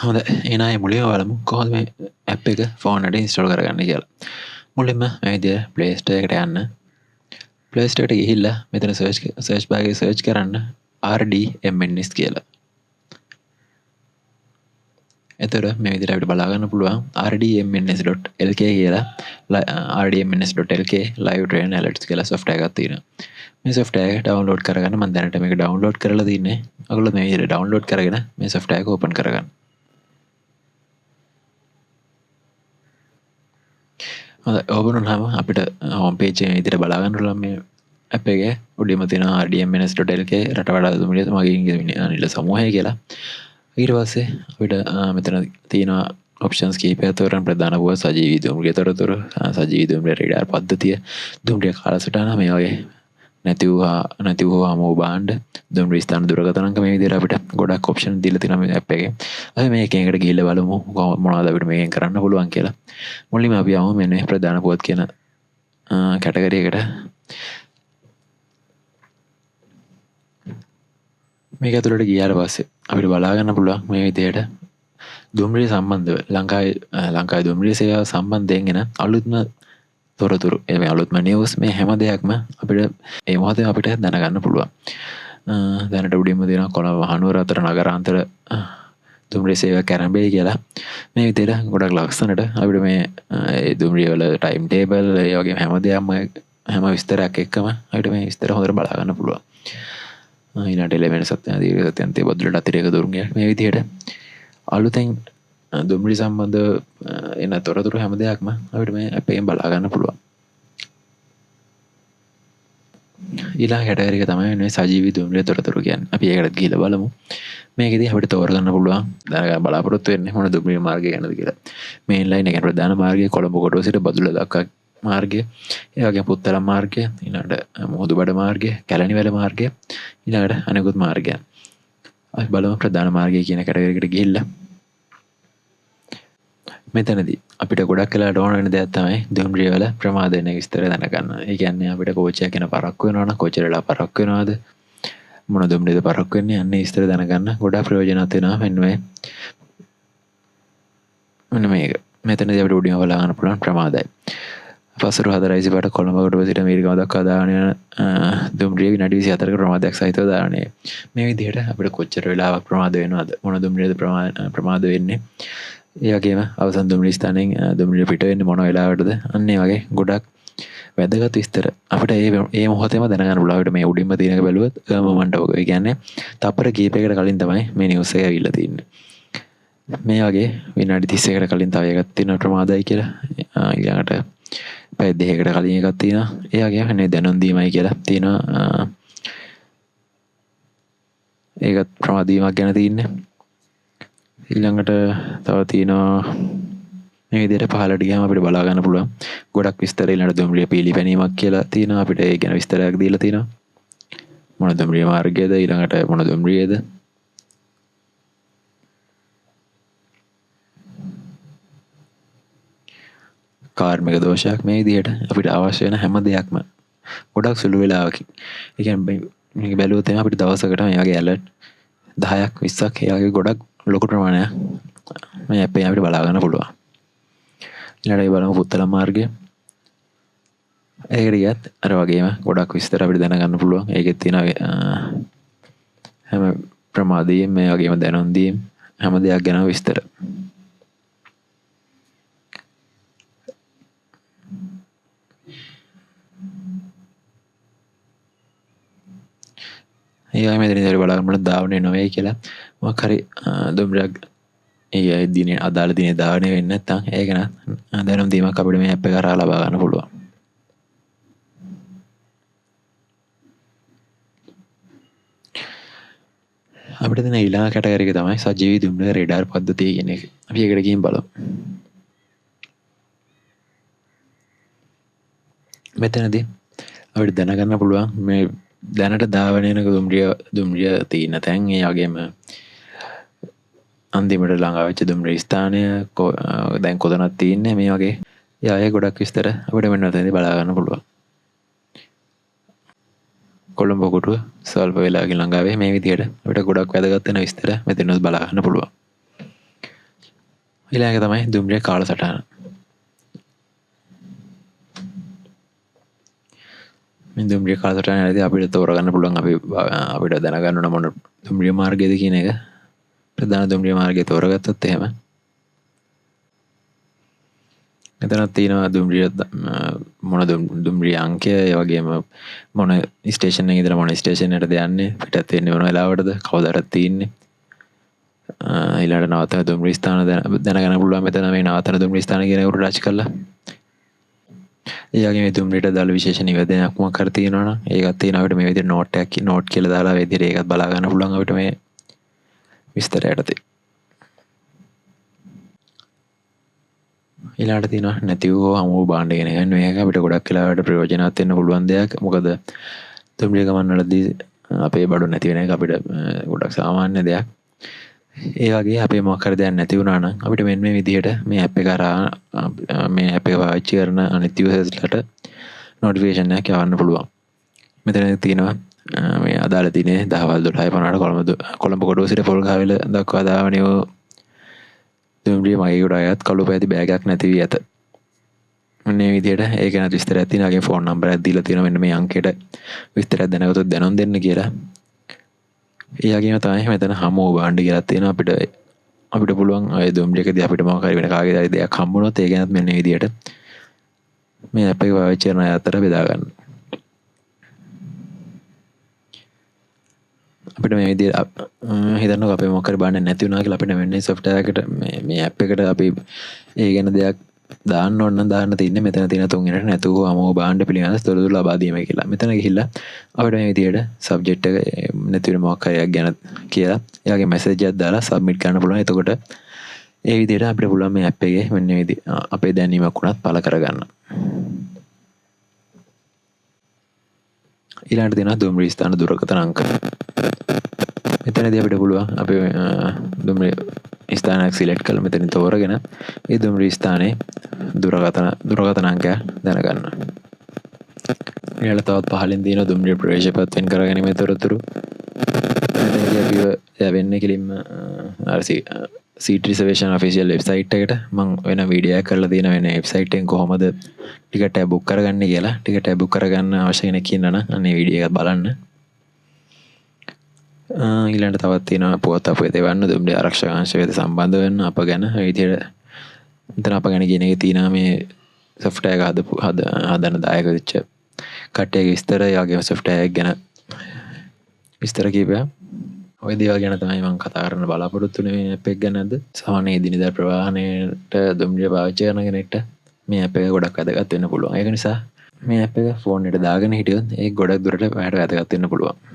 හොඳ එහෙනම් ඒ මුලින්ම බලමු කොහොමද මේ ඇප් එක ෆෝන් එකට ඉන්ස්ටෝල් කරගන්නේ කියලා. මුලින්ම මේ විදිහට Play Store එකට යන්න. Play Store එකට ගිහිල්ලා මෙතන search bar එකේ search කරන්න RDMNS කියලා. එතකොට මේ විදිහට අපිට බලා ගන්න පුළුවන් rdmns.lk කියලා rdmns.lk live train alerts කියලා software එකක් තියෙනවා. මේ software එක download කරගන්න මම දැනට මේක download කරලා තින්නේ. ඔයගොල්ලෝ මේ විදිහට download කරගෙන මේ software එක open කරගන්න. හොඳයි open වුණාම අපිට home page එකේ විදිහට බලා ගන්න පුළුවන් මේ app එකේ උඩින්ම තියෙනවා rdmns.lk රටවඩා දුමිලිය මගේ අනිල සමූහය කියලා. ඊට පස්සේ අපිට මෙතන තියෙනවා ඔප්ෂන්ස් කීපයක් තෝරන්න ප්‍රධාන වූ සජීවී දුම්රිය තොරතුරු සජීවී දුම්රිය රේඩාර් පද්ධතිය දුම්රිය කාලසටහන මේ වගේ නැති වූ හමු භාණ්ඩ දුම්රිය ස්ථාන දුරකථන අංක මේ විදිහට අපිට ගොඩක් ඔප්ෂන් දීලා තියෙනවා මේ ඇප් එකේ. අපි මේක එකකට ගිහිල්ලා බලමු මොනවද අපිට මේකෙන් කරන්න පුළුවන් කියලා. මුලින්ම අපි යමු මෙන්න ප්‍රධාන පුවත් කියන කැටගරි එකට. මේක ඇතුළට ගියාට පස්සේ අපිට බලා ගන්න පුළුවන් මේ විදිහට දුම්රිය සම්බන්ධව ලංකාවේ දුම්රිය සේවාව සම්බන්ධයෙන් එන අලුත්ම තොරතුරු මේ අලුත්ම නිවුස් මේ හැම දෙයක්ම අපිට මේ මොහොතේ අපිට දැනගන්න පුළුවන්. දැනට උඩින්ම තියෙනවා කොළඹ මහනුවර අතර නගරාන්තර දුම්රිය සේවයක් ආරම්භයි කියලා. මේ විදිහට ගොඩක් ලක්ෂණට අපිට මේ දුම්රිය වල ටයිම් ටේබල් ඒ වගේම හැම දෙයක්ම හැම විස්තරයක් එක්කම අපිට මේ විස්තර හොඳට බලා ගන්න පුළුවන්. ඊළඟට එළවෙන සත්‍යන දීර්ඝ සත්‍යන්තේ බදුල්ලට අතිරේක දුරුංගයක් මේ විදිහට අලුතෙන් දුම්රිය සම්බන්ධ එන තොරතුරු හැම දෙයක්ම අපිට මේ ඇප් එකෙන් බලා ගන්න පුළුවන්. ඊළඟ කැටගරි එක තමයි මේ සජීවී දුම්රිය තොරතුරු කියන්නේ. අපි ඒකට ගිහිල්ලා බලමු. මේකෙදී අපිට තෝරගන්න පුළුවන් දැනගන්න බලාපොරොත්තු වෙන්නේ මොන දුම්රිය මාර්ගය ගැනද කියලා. මේන් ලයින් එක ප්‍රධාන මාර්ගය කොළඹ කොටුව සිට බදුල්ල දක්වා මාර්ගය, ඒ වගේම පුත්තලම් මාර්ගය, ඊළඟට මුහුදුබඩ මාර්ගය, කැලණිවැල මාර්ගය, ඊළඟට අනෙකුත් මාර්ගයන්. අපි බලමු ප්‍රධාන මාර්ගය කියන කැටගරි එකට ගිහිල්ලා. මෙතනදී අපිට ගොඩක් වෙලාවට ඕන වෙන දෙයක් තමයි දුම්රිය වල ප්‍රමාද වෙන විස්තර දැනගන්න. ඒ කියන්නේ අපිට කෝච්චියක් යන පරක්කු වෙනවා නම් කොච්චර වෙලා පරක්කු වෙනවද? මොන දුම්රියද පරක්කු වෙන්නේ? අන්නේ විස්තර දැනගන්න ගොඩක් ප්‍රයෝජනවත් වෙනවා මෙන්න මේක. මෙතනදී අපිට උඩින්ම බලා ගන්න පුළුවන් ප්‍රමාදයි. පසුරු 4 පාට කොළඹ කොටුව සිට මීරිගම දක්වා දාන යන දුම්රිය විනාඩි 24ක ප්‍රමාදයක් සහිතව දානය. මේ විදිහට අපිට කොච්චර වෙලාවක් ප්‍රමාද වෙනවද? මොන දුම්රියද ප්‍රමාද වෙන්නේ? ඒ වගේම අවසන් දුම්රිය ස්ථානයෙන් දුම්රිය පිට වෙන්නේ මොන වෙලාවටද? අන්න ඒ වගේ ගොඩක් වැදගත් විස්තර අපිට මේ මොහොතේම දැනගන්න පුළුවන්. අපිට මේ උඩින්ම තියෙන එක බැලුවොත් මොමන්ට් එක. ඒ කියන්නේ තප්පර කීපයකට කලින් තමයි මේ නිවුස් එක ඇවිල්ලා තියෙන්නේ. මේ වගේ විනාඩි 30කට කලින් තව එකක් තියෙනවා ප්‍රමාදයි කියලා. ඊළඟට පැය දෙකකට කලින් එකක් තියෙනවා. ඒ වගේම නේ දැනුම් දීමයි කියලා තියෙනවා. ඒකත් ප්‍රමාද වීමක් ගැන තියෙන්නේ. ඊළඟට තව තියෙනවා මේ විදිහට පහළට ගියාම අපිට බලා ගන්න පුළුවන් ගොඩක් විස්තර. ඊළඟට දුම්රිය පීලිපැනීමක් කියලා තියෙනවා. අපිට ඒ ගැන විස්තරයක් දීලා තියෙනවා. මොන දුම්රිය මාර්ගයද, ඊළඟට මොන දුම්රියද, කාර්මික දෝෂයක් මේ විදිහට අපිට අවශ්‍ය වෙන හැම දෙයක්ම ගොඩක් සුළු වෙලාවකින්. ඒ කියන්නේ මේක බැලුවොත් එහම අපිට දවසකට මේ වගේ ඇලර්ට් 10ක් 20ක් ඒ වගේ ගොඩක් ලොකු ප්‍රමාණයක් මේ ඇප් එකෙන් අපිට බලා ගන්න පුළුවන්. ඊළඟට බලමු පුත්තලම් මාර්ගය. ඒකට ගියත් අර වගේම ගොඩක් විස්තර අපිට දැනගන්න පුළුවන්. ඒකෙත් තියෙන හැම ප්‍රමාදයෙන් මේ වගේම දැනුම් දීම් හැම දෙයක් ගැන විස්තර. ඒවයි මෙතනින් හරි බලා ගන්න දාවනේ නොවේ කියලා මොකක් හරි දුම්රියක් ඒ දිනේ අදාළ දිනේ දාවනේ වෙන්නේ නැත්නම් ඒක න දැනුම් දීමක් අපිට මේ ඇප් එක කරා ලබා ගන්න පුළුවන්. අපිට දෙන ඊළඟ කැටගරි එක තමයි සජීවී දුම්රිය රේඩාර් පද්ධතිය කියන එක. අපි ඒකට ගිහින් බලමු. මෙතනදී අපිට දැනගන්න පුළුවන් මේ දැනට ධාවනය වෙන දුම්රිය තියෙන තැන්, ඒ වගේම අන්තිමට ළඟා වෙච්ච දුම්රිය ස්ථානය දැන් කොතනද තියෙන්නේ මේ වගේ යාය ගොඩක් විස්තර අපිට මෙන්න මෙතනදී බලා ගන්න පුළුවන්. කොළඹ කොටුව සල්ප වෙලාවකින් ළඟා වෙයි මේ විදිහට අපිට ගොඩක් වැදගත් වෙන විස්තර මෙතනත් බලා ගන්න පුළුවන්. ඊළඟ තමයි දුම්රිය කාලසටහන. මේ දුම්රිය කාලසටහනදී අපිට තෝරගන්න පුළුවන් අපිට දැනගන්න ඕන මොන දුම්රිය මාර්ගයද කියන එක. ප්‍රධාන දුම්රිය මාර්ගය තෝරගත්තොත් එහෙම මෙතනත් තියෙනවා දුම්රිය මොන දුම්රිය අංකය, ඒ වගේම මොන ස්ටේෂන් එකේ ඉඳලා මොන ස්ටේෂන් එකටද යන්නේ, පිටත් වෙන්නේ මොන වෙලාවටද, කවදාද තියෙන්නේ, ඊළඟට නවතන දුම්රිය ස්ථාන දැනගන්න පුළුවන්. මෙතන මේ නවතන දුම්රිය ස්ථාන කියන එක ටච් කරලා ඒ වගේ මේ දුම්රියට දාලා විශේෂ නිවේදනයක් මොකක් හරි තියෙනවා නම් ඒකත් තියෙනවා. අපිට මේ විදිහට නෝට් කියලා දාලා මේ විදිහට ඒකත් බලා ගන්න පුළුවන් අපිට මේ විස්තරයට. ඊළඟට තියෙනවා නැති වූ හමු භාණ්ඩ කියන එක. මේක අපිට ගොඩක් වෙලාවට ප්‍රයෝජනවත් වෙන්න පුළුවන් දෙයක්. මොකද දුම්රිය ගමන් වලදී අපේ බඩු නැති වෙන එක අපිට ගොඩක් සාමාන්‍ය දෙයක්. ඒ වගේ අපේ මොකක් හරි දෙයක් නැති වුණා නම් අපිට මෙන්න මේ විදිහට මේ ඇප් එක කරා මේ ඇප් එක පාවිච්චි කරන අනිත් යූසර්ස්ලට නොටිෆිකේෂන් එකක් යවන්න පුළුවන්. මෙතන තියෙනවා මේ අදාළ දිනේ 10:12:50 කොළඹ කොටුව සිට පොල්ගහවෙල දක්වා දාවන දුම්රිය මගේ කොට අයත් කළු පැති බෑගයක් නැති වී ඇත. මේ විදිහට ඒක ගැන විස්තරයක් තියෙනවා. ඒකේ ෆෝන් නම්බරයක් දීලා තියෙනවා. මෙන්න මේ අංකයට විස්තරයක් දැනගත්තොත් දැනුම් දෙන්න කියලා. ඒ වගේම තමයි මෙතන හමෝ භාණ්ඩ කියලා තියෙනවා. අපිට පුළුවන් අය දුම්රියකදී අපිට මොකක් හරි වෙන කාගේ හරි දෙයක් හම්බුනොත් ඒ ගැනත් මෙන්න මේ විදිහට මේ ඇප් එක පාවිච්චි කරන අය අතර බෙදා ගන්න. අපිට මේ විදිහට හිතන්නකො අපේ මොකක් හරි භාණ්ඩ නැති වුණා කියලා අපිට මෙන්න software එකට මේ ඇප් එකට අපි ඒ ගැන දෙයක් දාන්න ඕන නම් දාන්න තියෙන්නේ මෙතන තියෙන තුන්වෙනිට නැතුව අමෝ භාණ්ඩ පිළිබඳ තොරතුරු ලබා දීම කියලා. මෙතන ගිහිල්ලා අපිට මේ විදිහට සබ්ජෙක්ට් එක නැති වෙන මොකක් හරි ගැන කියලා එයාගේ මැසේජ් එකක් දාලා සබ්මිට් කරන්න පුළුවන්. එතකොට ඒ විදිහට අපිට පුළුවන් මේ ඇප් එකේ මෙන්න මේ අපේ දැනීමක් උනත් පළ කරගන්න. ඊළඟට දෙනවා දුම්රිය ස්ථාන දුරකථන අංක. මෙතනදී අපිට පුළුවන් අපේ දුම්රිය ස්ථානයක් සිලෙක්ට් කරලා මෙතනින් තෝරගෙන ඒ දුම්රිය ස්ථානයේ දුරකථන අංකය දැනගන්න. ඊළඟට තවත් පහලින් තියෙන දුම්රිය ප්‍රවේශපත් වෙන කරගැනීමේ තොරතුරු. මෙතනදී අපිව යවෙන්නේ කෙලින්ම seat reservation official website එකට. මම වෙන වීඩියෝ එකක් කරලා තියෙන වෙන website එකෙන් කොහොමද ටිකට් එක book කරගන්නේ කියලා. ටිකට් එක book කරගන්න අවශ්‍ය කෙනෙක් ඉන්නා නම් අනේ වීඩියෝ එකත් බලන්න. ඊළඟට තවත් තියෙනවා පුවත් අපේ දෙවන්න දුම්රිය ආරක්ෂක අංශ වෙත සම්බන්ධ වෙන්න අප ගැන. ඒ විදිහට මෙතන අප ගැන කියන එකේ තියෙනවා මේ software එක හදන දායක වෙච්ච කට්ටියගේ විස්තර. ඒ වගේම software එක ගැන විස්තර කීපයක්. ඔය දේවල් ගැන තමයි මම කතා කරන්න බලාපොරොත්තු වෙන්නේ මේ ඇප් එක ගැන අද. සාමාන්‍ය දිනදා ප්‍රවාහනයට දුම්රිය පාවිච්චි කරන කෙනෙක්ට මේ ඇප් එක ගොඩක් වැදගත් වෙන්න පුළුවන්. ඒක නිසා මේ ඇප් එක ෆෝන් එකට දාගෙන හිටියොත් ඒක ගොඩක් දුරට ඔයාලට වැදගත් වෙන්න පුළුවන්.